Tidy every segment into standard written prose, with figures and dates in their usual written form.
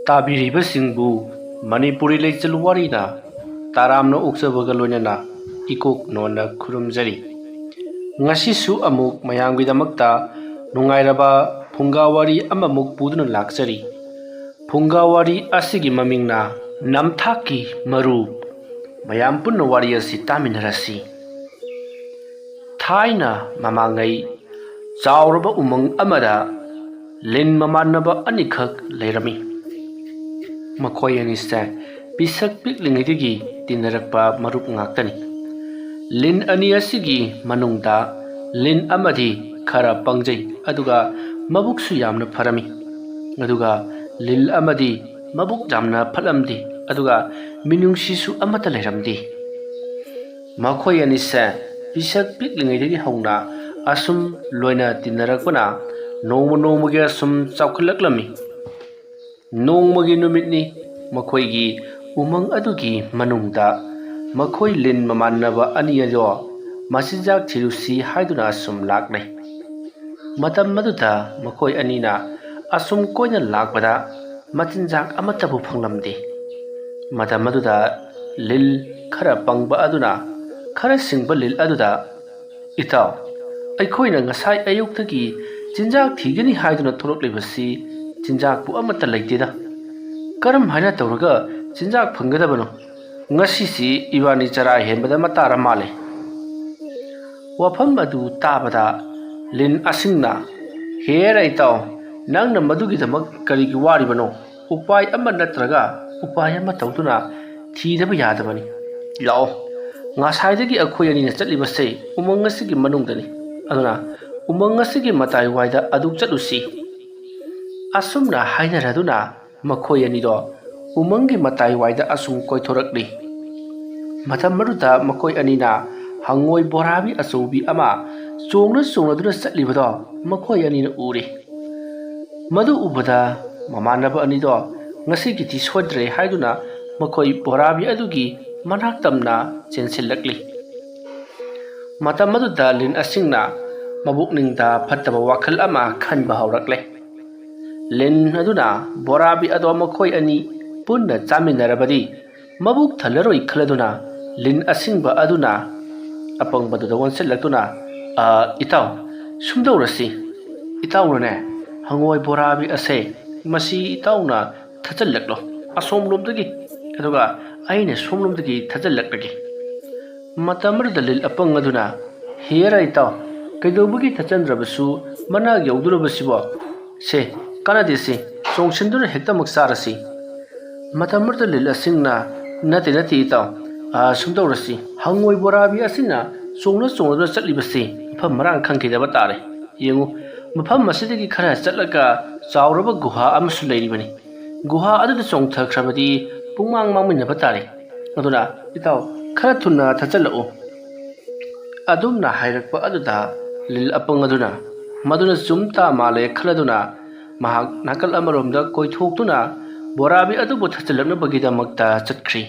ꯇꯥꯕꯤꯔꯤꯕꯁꯤꯡꯕꯨ ꯃꯅꯤꯄꯨꯔꯤ ꯂꯩꯆꯜ ꯋꯥꯔꯤꯅ ꯇꯥꯔꯥꯝꯅ ꯑꯣꯛꯆꯕꯒ ꯂꯣꯏꯅꯅ ꯏꯀꯣꯛ ꯅꯣꯟꯅ ꯈꯨꯔꯨꯝꯖꯔꯤ꯫ ꯉꯁꯤꯁꯨ ꯑꯃꯨꯛ ꯃꯌꯥꯝꯒꯤꯗꯃꯛꯇ ꯅꯨꯡꯉꯥꯏꯔꯕ ꯐꯨꯡꯒꯥꯋꯥꯔꯤ ꯑꯃꯃꯨꯛ ꯄꯨꯗꯨꯅ ꯂꯥꯛꯆꯔꯤ꯫ ꯐꯨꯡꯒꯥꯋꯥꯔꯤ ꯑꯁꯤꯒꯤ ꯃꯃꯤꯡꯅ ꯅꯝꯊꯥꯛꯀꯤ ꯃꯔꯨ꯫ ꯃꯌꯥꯝ ꯄꯨꯟꯅ ꯋꯥꯔꯤ ꯑꯁꯤ ꯇꯥꯃꯤꯟꯅꯔꯁꯤ꯫ ꯊꯥꯏꯅ ꯃꯃꯥꯡꯉꯩ ꯆꯥꯎꯔꯕ ꯎꯃꯪ ꯑꯃꯗ ꯂꯤꯟ ꯃꯃꯥꯟꯅꯕ ꯑꯅꯤꯈꯛ ꯂꯩꯔꯝꯃꯤ꯫ ꯃꯈꯣꯏ ꯑꯅꯤꯁꯦ ꯄꯤꯁꯛ ꯄꯤꯛꯂꯤꯉꯩꯗꯒꯤ ꯇꯤꯟꯅꯔꯛꯄ ꯃꯔꯨꯞ ꯉꯥꯛꯇꯅꯤ꯫ ꯂꯤꯟ ꯑꯅꯤ ꯑꯁꯤꯒꯤ ꯃꯅꯨꯡꯗ ꯂꯤꯟ ꯑꯃꯗꯤ ꯈꯔ ꯄꯪꯖꯩ ꯑꯗꯨꯒ ꯃꯕꯨꯛꯁꯨ ꯌꯥꯝꯅ ꯐꯔꯝꯃꯤ, ꯑꯗꯨꯒ ꯂꯤꯟ ꯑꯃꯗꯤ ꯃꯕꯨꯛ ꯌꯥꯝꯅ ꯐꯠꯂꯝꯗꯦ ꯑꯗꯨꯒ ꯃꯤꯅꯨꯡꯁꯤꯁꯨ ꯑꯃꯠꯇ ꯂꯩꯔꯝꯗꯦ꯫ ꯃꯈꯣꯏ ꯑꯅꯤꯁꯦ ꯄꯤꯁꯛ ꯄꯤꯛꯂꯤꯉꯩꯗꯒꯤ ꯍꯧꯅ ꯑꯁꯨꯝ ꯂꯣꯏꯅ ꯇꯤꯟꯅꯔꯛꯄꯅ ꯅꯣꯡꯃ ꯅꯣꯡꯃꯒꯤ ꯑꯁꯨꯝ ꯆꯥꯎꯈꯠꯂꯛꯂꯝꯃꯤ꯫ ꯅꯣꯡꯃꯒꯤ ꯅꯨꯃꯤꯠꯅꯤ, ꯃꯈꯣꯏꯒꯤ ꯎꯃꯪ ꯑꯗꯨꯒꯤ ꯃꯅꯨꯡꯗ ꯃꯈꯣꯏ ꯂꯤꯟ ꯃꯃꯥꯟꯅꯕ ꯑꯅꯤ ꯑꯗꯣ ꯃꯆꯤꯟꯖꯥꯛ ꯊꯤꯔꯨꯁꯤ ꯍꯥꯏꯗꯨꯅ ꯑꯁꯨꯝ ꯂꯥꯛꯂꯦ꯫ ꯃꯇꯝ ꯑꯗꯨꯗ ꯃꯈꯣꯏ ꯑꯅꯤꯅ ꯑꯁꯨꯝ ꯀꯣꯏꯅ ꯂꯥꯛꯄꯗ ꯃꯆꯤꯟꯖꯥꯛ ꯑꯃꯠꯇꯕꯨ ꯐꯪꯂꯝꯗꯦ꯫ ꯃꯇꯝ ꯑꯗꯨꯗ ꯂꯤꯟ ꯈꯔ ꯄꯪꯕ ꯑꯗꯨꯅ ꯈꯔ ꯁꯤꯡꯕ ꯂꯤꯟ ꯑꯗꯨꯗ, "ꯏꯇꯥꯎ, ꯑꯩꯈꯣꯏꯅ ꯉꯁꯥꯏ ꯑꯌꯨꯛꯇꯒꯤ ꯆꯤꯟꯖꯥꯛ ꯊꯤꯒꯅꯤ ꯍꯥꯏꯗꯨꯅ ꯊꯣꯛꯂꯛꯂꯤꯕꯁꯤ ꯆꯤꯟꯖꯥꯛꯄꯨ ꯑꯃꯠꯇ ꯂꯩꯇꯦꯗ꯫ ꯀꯔꯝ ꯍꯥꯏꯅ ꯇꯧꯔꯒ ꯆꯤꯟꯖꯥꯛ ꯐꯪꯒꯗꯕꯅꯣ? ꯉꯁꯤꯁꯤ ꯏꯕꯥꯅꯤ ꯆꯔꯥ ꯍꯦꯟꯕꯗ ꯃꯇꯥꯔ ꯃꯥꯜꯂꯦ꯫" ꯋꯥꯐꯝ ꯑꯗꯨ ꯇꯥꯕꯗ ꯂꯤꯟ ꯑꯁꯤꯡꯅ, "ꯍꯦꯔꯥ ꯏꯇꯥꯎ, ꯅꯪꯅ ꯃꯗꯨꯒꯤꯗꯃꯛ ꯀꯔꯤꯒꯤ ꯋꯥꯔꯤꯕꯅꯣ? ꯎꯄꯥꯏ ꯑꯃ ꯅꯠꯇ꯭ꯔꯒ ꯎꯄꯥꯏ ꯑꯃ ꯇꯧꯗꯨꯅ ꯊꯤꯗꯕ ꯌꯥꯗꯕꯅꯤ꯫ ꯂꯥꯛꯑꯣ, ꯉꯁꯥꯏꯗꯒꯤ ꯑꯩꯈꯣই ꯑꯅꯤꯅ ꯆꯠꯂꯤꯕꯁꯦ ꯎꯃꯪ ꯑꯁꯤꯒꯤ ꯃꯅꯨꯡꯗꯅꯤ, ꯑꯗꯨꯅ ꯎꯃꯪ ꯑꯁꯤꯒꯤ ꯃꯇꯥꯏ ꯋꯥꯏꯗ ꯑꯗꯨ ꯆꯠꯂꯨꯁꯤ꯫" ꯑꯁꯨꯝꯅ ꯍꯥꯏꯅꯔꯗꯨꯅ ꯃꯈꯣꯏ ꯑꯅꯤꯗꯣ ꯎꯃꯪꯒꯤ ꯃꯇꯥꯏ ꯋꯥꯏꯗ ꯑꯁꯨꯝ ꯀꯣꯏꯊꯣꯔꯛꯂꯤ꯫ ꯃꯇꯝ ꯑꯗꯨꯗ ꯃꯈꯣꯏ ꯑꯅꯤꯅ ꯍꯪꯉꯣꯏ ꯕꯣꯔꯥꯕꯤ ꯑꯆꯧꯕꯤ ꯑꯃ ꯆꯣꯡꯅꯗꯨꯅ ꯆꯠꯂꯤꯕꯗꯣ ꯃꯈꯣꯏ ꯑꯅꯤꯅ ꯎꯔꯦ꯫ ꯃꯗꯨ ꯎꯕꯗ ꯃꯃꯥꯟꯅꯕ ꯑꯅꯤꯗꯣ ꯉꯁꯤꯒꯤꯗꯤ ꯁꯣꯏꯗ꯭ꯔꯦ ꯍꯥꯏꯗꯨꯅ ꯃꯈꯣꯏ ꯕꯣꯔꯥꯕꯤ ꯑꯗꯨꯒꯤ ꯃꯅꯥꯛ ꯇꯝꯅ ꯆꯦꯟꯁꯤꯜꯂꯛꯂꯤ꯫ ꯃꯇꯝ ꯑꯗꯨꯗ ꯂꯤꯟ ꯑꯁꯤꯡꯅ ꯃꯕꯨꯛꯅꯤꯡꯗ ꯐꯠꯇꯕ ꯋꯥꯈꯜ ꯑꯃ ꯈꯟꯕ ꯍꯧꯔꯛꯂꯦ꯫ ꯂꯤꯟ ꯑꯗꯨꯅ ꯕꯣꯔꯥꯕꯤ ꯑꯗꯣ ꯃꯈꯣꯏ ꯑꯅꯤ ꯄꯨꯟꯅ ꯆꯥꯃꯤꯟꯅꯔꯕꯗꯤ ꯃꯕꯨꯛ ꯊꯜꯂꯔꯣꯏ ꯈꯜꯂꯗꯨꯅ ꯂꯤꯟ ꯑꯁꯤꯡꯕ ꯑꯗꯨꯅ ꯑꯄꯪꯕꯗꯨꯗ ꯑꯣꯟꯁꯤꯜꯂꯛꯇꯨꯅ, "ꯏꯇꯥꯎ, ꯁꯨꯝꯗꯧꯔꯁꯤ꯫ ꯏꯇꯥꯎꯅꯅꯦ ꯍꯪꯉꯣꯏ ꯕꯣꯔꯥꯕꯤ ꯑꯁꯦ ꯃꯁꯤ ꯏꯇꯥꯎꯅ ꯊꯠꯆꯜꯂꯛꯂꯣ ꯑꯁꯣꯝꯂꯣꯝꯗꯒꯤ, ꯑꯗꯨꯒ ꯑꯩꯅ ꯁꯣꯝꯂꯣꯝꯗꯒꯤ ꯊꯠꯆꯜꯂꯛꯂꯒꯦ." ꯃꯇꯝ ꯑꯗꯨꯗ ꯂꯤꯟ ꯑꯄꯪ ꯑꯗꯨꯅ, "ꯍꯦꯔꯥ ꯏꯇꯥꯎ, ꯀꯩꯗꯧꯕꯒꯤ ꯊꯠꯆꯟꯗ꯭ꯔꯕꯁꯨ ꯃꯅꯥꯛ ꯌꯧꯗꯣꯔꯕꯁꯤꯕꯣ? ꯁꯦ, ꯀꯥꯟꯅꯗꯦꯁꯦ, ꯆꯣꯡꯁꯤꯟꯗꯨꯅ ꯍꯦꯛꯇꯃꯛ ꯆꯥꯔꯁꯤ." ꯃꯇꯝ ꯑꯗꯨꯗ ꯂꯤꯟ ꯑꯁꯤꯡꯅ, "ꯅꯠꯇꯦ ꯏꯇꯥꯎ, ꯁꯨꯝꯗꯧꯔꯁꯤ, ꯍꯪꯉꯣꯏ ꯕꯣꯔꯥꯕꯤ ꯑꯁꯤꯅ ꯆꯣꯡꯅꯗꯨꯅ ꯆꯠꯂꯤꯕꯁꯤ ꯃꯐꯝ ꯃꯔꯥꯡ ꯈꯪꯈꯤꯗꯕ ꯇꯥꯔꯦ꯫ ꯌꯦꯡꯉꯨ, ꯃꯐꯝ ꯑꯁꯤꯗꯒꯤ ꯈꯔ ꯆꯠꯂꯒ ꯆꯥꯎꯔꯕ ꯒꯨꯍꯥ ꯑꯃꯁꯨ ꯂꯩꯔꯤꯕꯅꯤ꯫ ꯒꯨꯍꯥ ꯑꯗꯨꯗ ꯆꯣꯡꯊꯈ꯭ꯔꯕꯗꯤ ꯄꯨꯡꯃꯥꯡ ꯃꯥꯡꯃꯤꯟꯅꯕ ꯇꯥꯔꯦ꯫ ꯑꯗꯨꯅ ꯏꯇꯥꯎ,ꯈꯔ ꯊꯨꯅ ꯊꯠꯆꯜꯂꯛꯎ." ꯑꯗꯨꯝꯅ ꯍꯥꯏꯔꯛꯄ ꯑꯗꯨꯗ ꯂꯤꯟ ꯑꯄꯪ ꯑꯗꯨꯅ ꯃꯗꯨꯅ ꯆꯨꯝꯇꯥ ꯃꯥꯜꯂꯦ ꯈꯜꯂꯗꯨꯅ ꯃꯍꯥꯛ ꯅꯥꯀꯜ ꯑꯃꯔꯣꯝꯗ ꯀꯣꯏꯊꯣꯛꯇꯨꯅ ꯕꯣꯔꯥꯕꯤ ꯑꯗꯨꯕꯨ ꯊꯠꯆꯜꯂꯛꯅꯕꯒꯤꯗꯃꯛꯇ ꯆꯠꯈ꯭ꯔꯤ꯫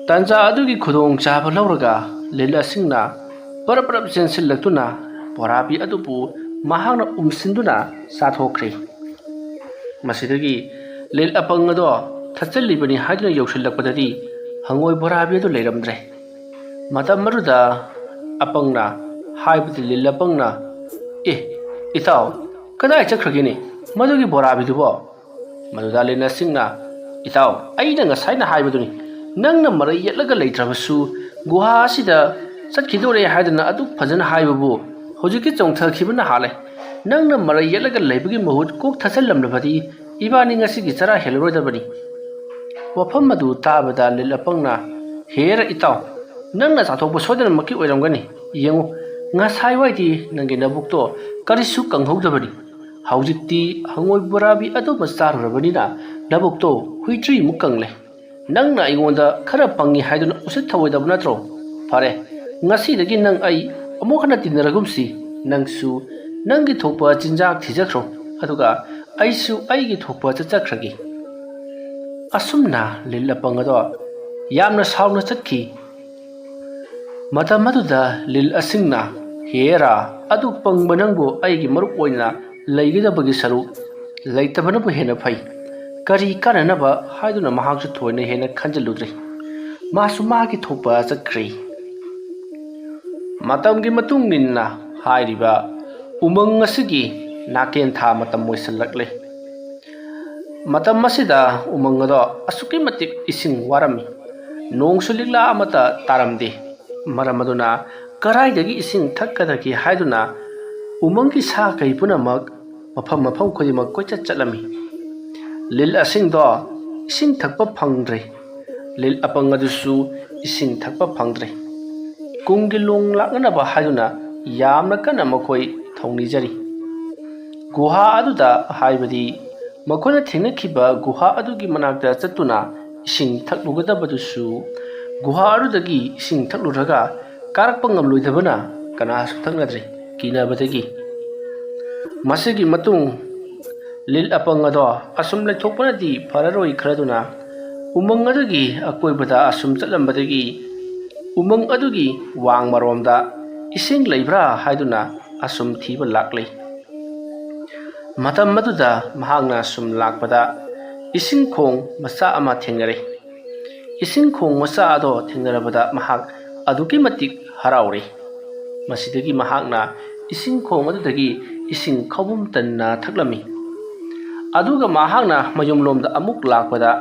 ꯇꯥꯟꯖꯥ ꯑꯗꯨꯒꯤ ꯈꯨꯗꯣꯡꯆꯥꯕ ꯂꯧꯔꯒ ꯂꯤꯟ ꯑꯁꯤꯡꯅ ꯄꯔꯞ ꯆꯦꯟꯁꯤꯜꯂꯛꯇꯨꯅ ꯕꯣꯔꯥꯕꯤ ꯑꯗꯨꯕꯨ ꯃꯍꯥꯛꯅ ꯎꯝꯁꯤꯟꯗꯨꯅ ꯆꯥꯊꯣꯛꯈ꯭ꯔꯤ꯫ ꯃꯁꯤꯗꯒꯤ ꯂꯤꯟ ꯑꯄꯪ ꯑꯗꯣ ꯊꯠꯆꯜꯂꯤꯕꯅꯤ ꯍꯥꯏꯗꯨꯅ ꯌꯧꯁꯤꯜꯂꯛꯄꯗꯗꯤ ꯍꯪꯉꯣꯏ ꯕꯣꯔꯥꯕꯤ ꯑꯗꯨ ꯂꯩꯔꯝꯗ꯭ꯔꯦ꯫ ꯃꯇꯝ ꯑꯗꯨꯗ ꯑꯄꯪꯅ ꯍꯥꯏꯕꯗꯤ ꯂꯤꯟ ꯑꯄꯪꯅ, "ꯑꯦ ꯏꯇꯥꯎ, ꯀꯗꯥꯏ ꯆꯠꯈ꯭ꯔꯒꯦꯅꯦ ꯃꯗꯨꯒꯤ ꯕꯣꯔꯥꯕꯤꯗꯨꯕꯣ?" ꯃꯗꯨꯗ ꯂꯤꯟ ꯑꯁꯤꯡꯅ, "ꯏꯇꯥꯎ, ꯑꯩꯅ ꯉꯁꯥꯏꯅ ꯍꯥꯏꯕꯗꯨꯅꯤ, ꯅꯪꯅ ꯃꯔꯩ ꯌꯦꯠꯂꯒ ꯂꯩꯇ꯭ꯔꯕꯁꯨ ꯒꯨꯍꯥ ꯑꯁꯤꯗ ꯆꯠꯈꯤꯗꯣꯔꯦ ꯍꯥꯏꯗꯅ ꯑꯗꯨꯛ ꯐꯖꯅ ꯍꯥꯏꯕꯕꯨ ꯍꯧꯖꯤꯛꯀꯤ ꯆꯣꯡꯊꯈꯤꯕꯅ ꯍꯥꯜꯂꯦ꯫ ꯅꯪꯅ ꯃꯔꯩ ꯌꯦꯠꯂꯒ ꯂꯩꯕꯒꯤ ꯃꯍꯨꯠ ꯀꯣꯛ ꯊꯠꯆꯜꯂꯝꯂꯕꯗꯤ ꯏꯕꯥꯅꯤ ꯉꯁꯤꯒꯤ ꯆꯔꯥ ꯍꯦꯜꯂꯔꯣꯏꯗꯕꯅꯤ." ꯋꯥꯐꯝ ꯑꯗꯨ ꯇꯥꯕꯗ ꯂꯤꯟ ꯑꯄꯪꯅ, "ꯍꯦꯔꯥ ꯏꯇꯥꯎ, ꯅꯪꯅ ꯆꯥꯊꯣꯛꯄ ꯁꯣꯏꯗꯅꯃꯛꯀꯤ ꯑꯣꯏꯔꯝꯒꯅꯤ꯫ ꯌꯦꯡꯉꯨ, ꯉꯁꯥꯏꯋꯥꯏꯗꯤ ꯅꯪꯒꯤ ꯅꯕꯨꯛꯇꯣ ꯀꯔꯤꯁꯨ ꯀꯪꯍꯧꯗꯕꯅꯤ, ꯍꯧꯖꯤꯛꯇꯤ ꯍꯪꯉꯣꯏ ꯕꯣꯔꯥꯕꯤ ꯑꯗꯨꯃ ꯆꯥꯔꯨꯔꯕꯅꯤꯅ ꯅꯕꯨꯛꯇꯣ ꯍꯨꯏꯇ꯭ꯔꯤꯃꯨꯛ ꯀꯪꯂꯦ꯫ ꯅꯪꯅ ꯑꯩꯉꯣꯟꯗ ꯈꯔ ꯄꯪꯉꯤ ꯍꯥꯏꯗꯨꯅ ꯎꯁꯤꯠ ꯊꯑꯣꯏꯗꯕ ꯅꯠꯇ꯭ꯔꯣ? ꯐꯔꯦ, ꯉꯁꯤꯗꯒꯤ ꯅꯪ ꯑꯩ ꯑꯃꯨꯛ ꯍꯟꯅ ꯇꯤꯟꯅꯔꯒꯨꯝꯁꯤ꯫ ꯅꯪꯁꯨ ꯅꯪꯒꯤ ꯊꯣꯛꯄ ꯆꯤꯟꯖꯥꯛ ꯊꯤꯖꯈ꯭ꯔꯣ, ꯑꯗꯨꯒ ꯑꯩꯁꯨ ꯑꯩꯒꯤ ꯊꯣꯛꯄ ꯆꯠꯆꯈ꯭ꯔꯒꯦ." ꯑꯁꯨꯝꯅ ꯂꯤꯟ ꯑꯄꯪ ꯑꯗꯣ ꯌꯥꯝꯅ ꯁꯥꯎꯅ ꯆꯠꯈꯤ꯫ ꯃꯇꯝ ꯑꯗꯨꯗ ꯂꯤꯟ ꯑꯁꯤꯡꯅ, "ꯍꯦꯔꯥ, ꯑꯗꯨꯛ ꯄꯪꯕ ꯅꯪꯕꯨ ꯑꯩꯒꯤ ꯃꯔꯨꯞ ꯑꯣꯏꯅ ꯂꯩꯒꯗꯕꯒꯤ ꯁꯔꯨꯛ ꯂꯩꯇꯕꯅꯕꯨ ꯍꯦꯟꯅ ꯐꯩ꯫ ꯀꯔꯤ ꯀꯥꯟꯅꯅꯕ ꯍꯥꯏꯗꯨꯅ ꯃꯍꯥꯛꯁꯨ ꯊꯣꯏꯅ ꯍꯦꯟꯅ ꯈꯟꯖꯤꯜꯂꯨꯗ꯭ꯔꯦ꯫ ꯃꯥꯁꯨ ꯃꯥꯒꯤ ꯊꯣꯛꯄ ꯆꯠꯈ꯭ꯔꯦ꯫ ꯃꯇꯝꯒꯤ ꯃꯇꯨꯡ ꯏꯟꯅ ꯍꯥꯏꯔꯤꯕ ꯎꯃꯪ ꯑꯁꯤꯒꯤ ꯅꯥꯀꯦꯟ ꯊꯥ ꯃꯇꯝ ꯑꯣꯏꯁꯜꯂꯛꯂꯦ꯫ ꯃꯇꯝ ꯑꯁꯤꯗ ꯎꯃꯪ ꯑꯗꯣ ꯑꯁꯨꯛꯀꯤ ꯃꯇꯤꯛ ꯏꯁꯤꯡ ꯋꯥꯔꯝꯃꯤ꯫ ꯅꯣꯡꯁꯨ ꯂꯤꯛꯂꯥ ꯑꯃꯠꯇ ꯇꯥꯔꯝꯗꯦ꯫ ꯃꯔꯝ ꯑꯗꯨꯅ ꯀꯔꯥꯏꯗꯒꯤ ꯏꯁꯤꯡ ꯊꯛꯀꯗꯒꯦ ꯍꯥꯏꯗꯨꯅ ꯎꯃꯪꯒꯤ ꯁꯥ ꯀꯩ ꯄꯨꯝꯅꯃꯛ ꯃꯐꯝ ꯈꯨꯗꯤꯡꯃꯛ ꯀꯣꯏꯆꯠ ꯆꯠꯂꯝꯃꯤ꯫ ꯂꯤꯜ ꯑꯁꯤꯡꯗꯣ ꯏꯁꯤꯡ ꯊꯛꯄ ꯐꯪꯗ꯭ꯔꯦ꯫ ꯂꯤꯜ ꯑꯄꯪ ꯑꯗꯨꯁꯨ ꯏꯁꯤꯡ ꯊꯛꯄ ꯐꯪꯗ꯭ꯔꯦ꯫ ꯀꯨꯝꯒꯤ ꯂꯣꯡ ꯂꯥꯛꯅꯅꯕ ꯍꯥꯏꯗꯨꯅ ꯌꯥꯝꯅ ꯀꯟꯅ ꯃꯈꯣꯏ ꯊꯧꯅꯤꯖꯔꯤ꯫ ꯒꯨꯍꯥ ꯑꯗꯨꯗ ꯍꯥꯏꯕꯗꯤ ꯃꯈꯣꯏꯅ ꯊꯦꯡꯅꯈꯤꯕ ꯒꯨꯍꯥ ꯑꯗꯨꯒꯤ ꯃꯅꯥꯛꯇ ꯆꯠꯇꯨꯅ ꯏꯁꯤꯡ ꯊꯛꯂꯨꯒꯗꯕꯗꯨꯁꯨ ꯒꯨꯍꯥ ꯑꯗꯨꯗꯒꯤ ꯏꯁꯤꯡ ꯊꯛꯂꯨꯔꯒ ꯀꯥꯔꯛꯄ ꯉꯝꯂꯣꯏꯗꯕꯅ ꯀꯅꯥꯁꯨ ꯊꯛꯅꯗ꯭ꯔꯦ ꯀꯤꯅꯕꯗꯒꯤ꯫ ꯃꯁꯤꯒꯤ ꯃꯇꯨꯡ ꯂꯤꯜ ꯑꯄꯪ ꯑꯗꯣ ꯑꯁꯨꯝ ꯂꯩꯊꯣꯛꯄꯅꯗꯤ ꯐꯔꯔꯣꯏ ꯈꯔꯗꯨꯅ ꯎꯃꯪ ꯑꯗꯨꯒꯤ ꯑꯀꯣꯏꯕꯗ ꯑꯁꯨꯝ ꯆꯠꯂꯝꯕꯗꯒꯤ ꯎꯃꯪ ꯑꯗꯨꯒꯤ ꯋꯥꯡꯃꯔꯣꯝꯗ ꯏꯁꯤꯡ ꯂꯩꯕ꯭ꯔꯥ ꯍꯥꯏꯗꯨꯅ ꯑꯁꯨꯝ ꯊꯤꯕ ꯂꯥꯛꯂꯦ꯫ ꯃꯇꯝ ꯑꯗꯨꯗ ꯃꯍꯥꯛꯅ ꯁꯨꯝ ꯂꯥꯛꯄꯗ ꯏꯁꯤꯡ ꯈꯣꯡ ꯃꯆꯥ ꯑꯃ ꯊꯦꯡꯅꯔꯦ꯫ ꯏꯁꯤꯡ ꯈꯣꯡ ꯃꯆꯥ ꯑꯗꯣ ꯊꯦꯡꯅꯔꯕꯗ ꯃꯍꯥꯛ ꯑꯗꯨꯛꯀꯤ ꯃꯇꯤꯛ ꯍꯔꯥꯎꯔꯦ꯫ ꯃꯁꯤꯗꯒꯤ ꯃꯍꯥꯛꯅ ꯏꯁꯤꯡ ꯈꯣꯡ ꯑꯗꯨꯗꯒꯤ ꯏꯁꯤꯡ ꯈꯧꯕꯨꯝ ꯇꯟꯅ ꯊꯛꯂꯝꯃꯤ꯫ ꯑꯗꯨꯒ ꯃꯍꯥꯛꯅ ꯃꯌꯨꯝꯂꯣꯝꯗ ꯑꯃꯨꯛ ꯂꯥꯛꯄꯗ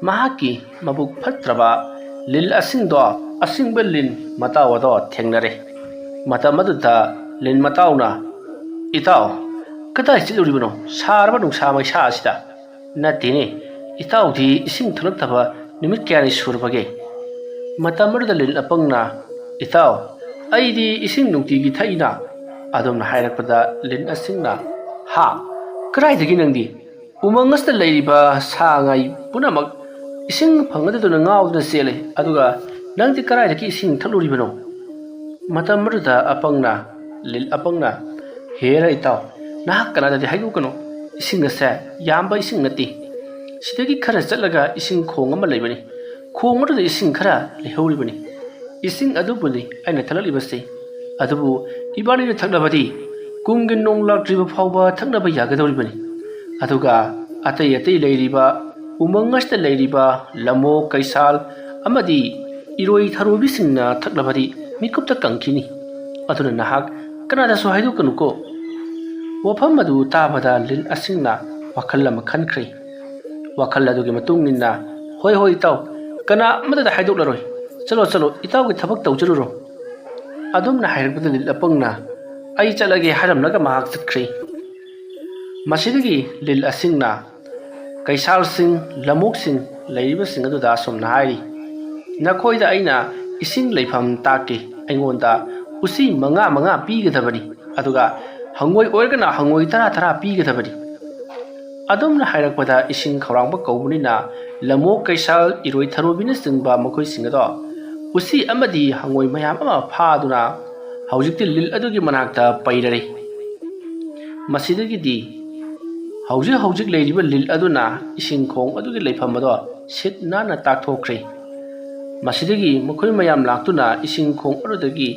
ꯃꯍꯥꯛꯀꯤ ꯃꯕꯨꯛ ꯐꯠꯇ꯭ꯔꯕ ꯂꯤꯜ ꯑꯁꯤꯡꯗꯣ ꯑꯁꯤꯡꯕ ꯂꯤꯟ ꯃꯇꯥꯎ ꯑꯗꯣ ꯊꯦꯡꯅꯔꯦ꯫ ꯃꯇꯝ ꯑꯗꯨꯗ ꯂꯤꯟ ꯃꯇꯥꯎꯅ "ꯏꯇꯥꯎ, ꯀꯗꯥꯏ ꯆꯠꯂꯨꯔꯤꯕꯅꯣ ꯁꯥꯔꯕ ꯅꯨꯡꯁꯥ ꯃꯩꯁꯥ ꯑꯁꯤꯗ? ꯅꯠꯇꯦꯅꯦ, ꯏꯇꯥꯎꯗꯤ ꯏꯁꯤꯡ ꯊꯛꯂꯛꯇꯕ ꯅꯨꯃꯤꯠ ꯀꯌꯥꯅꯤ ꯁꯨꯔꯕꯒꯦ?" ꯃꯇꯝ ꯑꯗꯨꯗ ꯂꯤꯜ ꯑꯄꯪꯅ "ꯏꯇꯥꯎ, ꯑꯩꯗꯤ ꯏꯁꯤꯡ ꯅꯨꯡꯇꯤꯒꯤ ꯊꯛꯏꯅ." ꯑꯗꯨꯝꯅ ꯍꯥꯏꯔꯛꯄꯗ ꯂꯤꯟ ꯑꯁꯤꯡꯅ "ꯍꯥ? ꯀꯗꯥꯏꯗꯒꯤ ꯅꯪꯗꯤ? ꯎꯃꯪ ꯑꯁꯤꯗ ꯂꯩꯔꯤꯕ ꯁꯥ ꯉꯥꯏ ꯄꯨꯝꯅꯃꯛ ꯏꯁꯤꯡ ꯐꯪꯒꯗꯗꯨꯅ ꯉꯥꯎꯗꯨꯅ ꯆꯦꯜꯂꯦ, ꯑꯗꯨꯒ ꯅꯪꯗꯤ ꯀꯗꯥꯏꯗꯒꯤ ꯏꯁꯤꯡ ꯊꯛꯂꯨꯔꯤꯕꯅꯣ?" ꯃꯇꯝ ꯑꯗꯨꯗ ꯂꯤꯜ ꯑꯄꯪꯅ "ꯍꯦꯔꯥ ꯏꯇꯥꯎ, ꯅꯍꯥꯛ ꯀꯅꯥꯗꯗꯤ ꯍꯥꯏꯗꯣꯛꯀꯅꯨ꯫ ꯏꯁꯤꯡ ꯑꯁꯦ ꯌꯥꯝꯕ ꯏꯁꯤꯡ ꯅꯠꯇꯦ꯫ ꯁꯤꯗꯒꯤ ꯈꯔ ꯆꯠꯂꯒ ꯏꯁꯤꯡ ꯈꯣꯡ ꯑꯃ ꯂꯩꯕꯅꯤ꯫ ꯈꯣꯡ ꯑꯗꯨꯗ ꯏꯁꯤꯡ ꯈꯔ ꯂꯩꯍꯧꯔꯤꯕꯅꯤ꯫ ꯏꯁꯤꯡ ꯑꯗꯨꯕꯨꯅꯤ ꯑꯩꯅ ꯊꯛꯂꯛꯂꯤꯕꯁꯦ꯫ ꯑꯗꯨꯕꯨ ꯏꯕꯥꯅꯤꯅ ꯊꯛꯂꯕꯗꯤ ꯀꯨꯝꯒꯤ ꯅꯣꯡ ꯂꯥꯛꯇ꯭ꯔꯤꯕ ꯐꯥꯎꯕ ꯊꯛꯅꯕ ꯌꯥꯒꯗꯧꯔꯤꯕꯅꯤ꯫ ꯑꯗꯨꯒ ꯑꯇꯩ ꯂꯩꯔꯤꯕ ꯎꯃꯪ ꯑꯁꯤꯗ ꯂꯩꯔꯤꯕ ꯂꯝꯑꯣꯛ, ꯀꯩꯁꯥꯜ ꯑꯃꯗꯤ ꯏꯔꯣꯏ ꯊꯔꯣꯕꯤꯁꯤꯡꯅ ꯊꯛꯂꯕꯗꯤ ꯃꯤꯀꯨꯞꯇ ꯀꯪꯈꯤꯅꯤ꯫ ꯑꯗꯨꯅ ꯅꯍꯥꯛ ꯀꯅꯥꯗꯁꯨ ꯍꯥꯏꯗꯣꯛꯀꯅꯨꯀꯣ." ꯋꯥꯐꯝ ꯑꯗꯨ ꯇꯥꯕꯗ ꯂꯤꯜ ꯑꯁꯤꯡꯅ ꯋꯥꯈꯜ ꯑꯃ ꯈꯟꯈ꯭ꯔꯦ꯫ ꯋꯥꯈꯜ ꯑꯗꯨꯒꯤ ꯃꯇꯨꯡ ꯏꯟꯅ "ꯍꯣꯏ ꯏꯇꯥꯎ, ꯀꯅꯥ ꯑꯃꯠꯇꯗ ꯍꯥꯏꯗꯣꯛꯂꯔꯣꯏ꯫ ꯆꯠꯂꯣ, ꯏꯇꯥꯎꯒꯤ ꯊꯕꯛ ꯇꯧꯖꯔꯨꯔꯣ." ꯑꯗꯨꯝꯅ ꯍꯥꯏꯔꯛꯄꯗ ꯂꯤꯜ ꯑꯄꯪꯅ "ꯑꯩ ꯆꯠꯂꯒꯦ" ꯍꯥꯏꯔꯝꯂꯒ ꯃꯍꯥꯛ ꯆꯠꯈ꯭ꯔꯦ꯫ ꯃꯁꯤꯗꯒꯤ ꯂꯤꯜ ꯑꯁꯤꯡꯅ ꯀꯩꯁꯥꯜꯁꯤꯡ, ꯂꯝꯑꯣꯛꯁꯤꯡ ꯂꯩꯔꯤꯕꯁꯤꯡ ꯑꯗꯨꯗ ꯑꯁꯨꯝꯅ ꯍꯥꯏꯔꯤ, "ꯅꯈꯣꯏꯗ ꯑꯩꯅ ꯏꯁꯤꯡ ꯂꯩꯐꯝ ꯇꯥꯛꯀꯦ꯫ ꯑꯩꯉꯣꯟꯗ ꯎꯆꯤ 5 ꯄꯤꯒꯗꯕꯅꯤ, ꯑꯗꯨga ꯍꯪꯉꯣꯏ ꯑꯣꯏꯔꯒꯅ ꯍꯪꯉꯣꯏ 10 ꯄꯤꯒꯗꯕꯅꯤ." ꯑꯗꯨꯝꯅ ꯍꯥꯏꯔꯛꯄꯗ ꯏꯁꯤꯡ ꯈꯧꯔꯥꯡꯕ ꯀꯧꯕꯅꯤꯅ ꯂꯝꯑꯣꯛ, ꯀꯩꯁꯥꯜ, ꯏꯔꯣꯏ ꯊꯔꯣꯕꯤꯅꯆꯤꯡꯕ ꯃꯈꯣꯏꯁꯤꯡ ꯑꯗꯣ ꯎꯆꯤ ꯑꯃꯗꯤ ꯍꯪꯉꯣꯏ ꯃꯌꯥꯝ ꯑꯃ ꯐꯥꯗꯨꯅ ꯍꯧꯖꯤꯛꯇꯤ ꯂꯤꯜ ꯑꯗꯨꯒꯤ ꯃꯅꯥꯛꯇ ꯄꯩꯔꯔꯦ꯫ ꯃꯁꯤꯗꯒꯤꯗꯤ ꯍꯧꯖꯤꯛ ꯂꯩꯔꯤꯕ ꯂꯤꯜ ꯑꯗꯨꯅ ꯏꯁꯤꯡ ꯈꯣꯡ ꯑꯗꯨꯒꯤ ꯂꯩꯐꯝ ꯑꯗꯣ ꯁꯤꯠ ꯅꯥꯟꯅ ꯇꯥꯛꯊꯣꯛꯈ꯭ꯔꯦ꯫ ꯃꯁꯤꯗꯒꯤ ꯃꯈꯣꯏ ꯃꯌꯥꯝ ꯂꯥꯛꯇꯨꯅ ꯏꯁꯤꯡ ꯈꯣꯡ ꯑꯗꯨꯗꯒꯤ